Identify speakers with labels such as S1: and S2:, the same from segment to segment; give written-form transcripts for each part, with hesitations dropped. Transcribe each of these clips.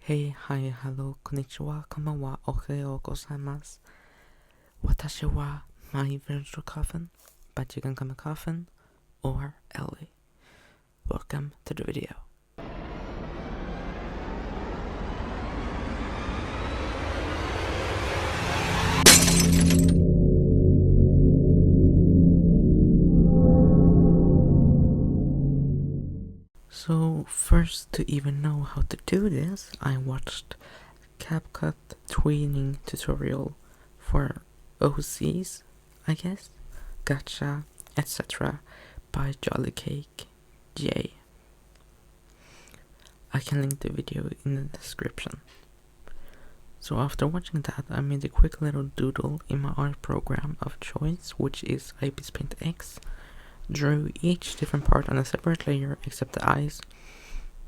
S1: Hey, hi, hello, konnichiwa, konbanwa, ohayou gozaimasu. Watashi wa my virtual coffin, but you can call me Coffin or Ellie. Welcome to the video. So first, to even know how to do this, I watched Capcut tweening tutorial for OCs, I guess, gacha, etc. by Jolly Cake J. I can link the video in the description. So after watching that, I made a quick little doodle in my art program of choice, which is IPS Paint X. Drew each different part on a separate layer except the eyes,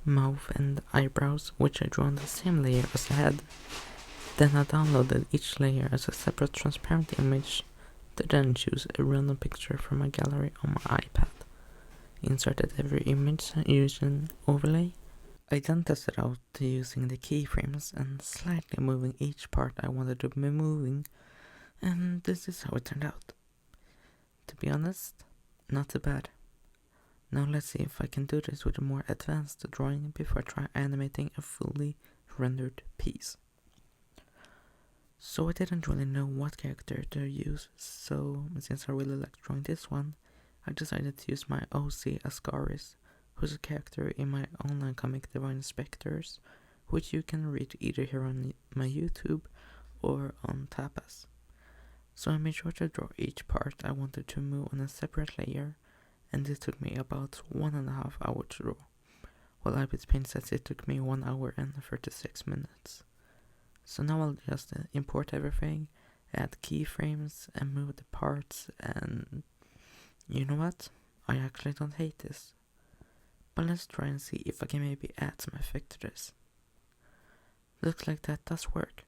S1: mouth and eyebrows, which I drew on the same layer as the head. Then I downloaded each layer as a separate transparent image to then choose a random picture from my gallery on my iPad. Inserted every image using overlay. I then tested out using the keyframes and slightly moving each part I wanted to be moving, and this is how it turned out. To be honest, not too bad. Now let's see if I can do this with a more advanced drawing before I try animating a fully rendered piece. So I didn't really know what character to use, so since I really like drawing this one, I decided to use my OC Ascaris, who's a character in my online comic Divine Spectres, which you can read either here on my YouTube or on Tapas. So I made sure to draw each part I wanted to move on a separate layer, and this took me about 1.5 hours to draw, while IPS Paint says it took me 1 hour and 36 minutes. So now I'll just import everything, add keyframes and move the parts, and you know what? I actually don't hate this. But let's try and see if I can maybe add some effect to this. Looks like that does work.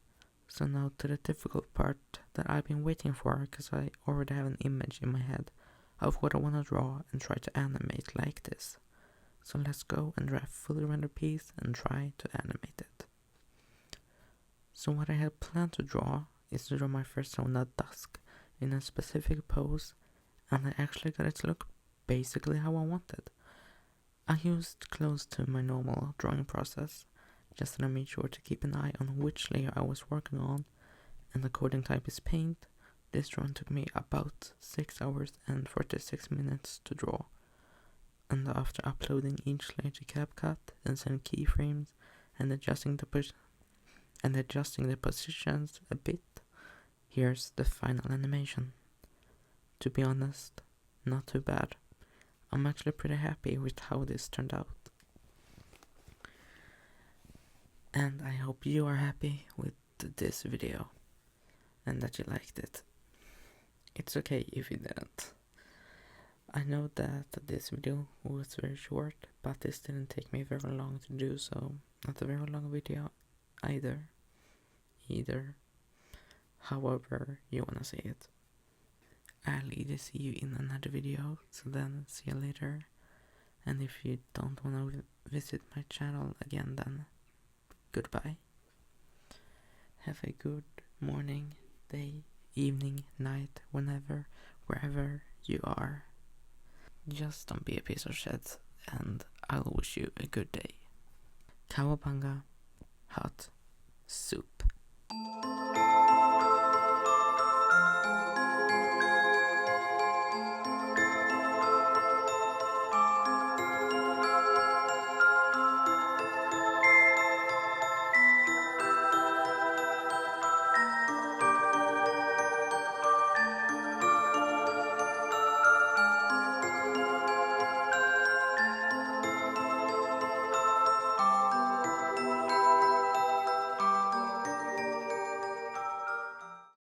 S1: So now to the difficult part that I've been waiting for, because I already have an image in my head of what I want to draw and try to animate like this. So let's go and draw a fully rendered piece and try to animate it. So what I had planned to draw is to draw my first zone at dusk in a specific pose, and I actually got it to look basically how I wanted. I used close to my normal drawing process, just that I made sure to keep an eye on which layer I was working on, and according to IPS Paint, this drawing took me about 6 hours and 46 minutes to draw. And after uploading each layer to Capcut and some keyframes and adjusting the positions a bit, here's the final animation. To be honest, not too bad. I'm actually pretty happy with how this turned out. And I hope you are happy with this video and that you liked it. It's okay if you didn't. I know that this video was very short, but this didn't take me very long to do, so not a very long video either. However you wanna say it. I'll either see you in another video, so then see you later. And if you don't wanna visit my channel again, then goodbye. Have a good morning, day, evening, night, wherever you are. Just don't be a piece of shit, and I'll wish you a good day. Cowabunga.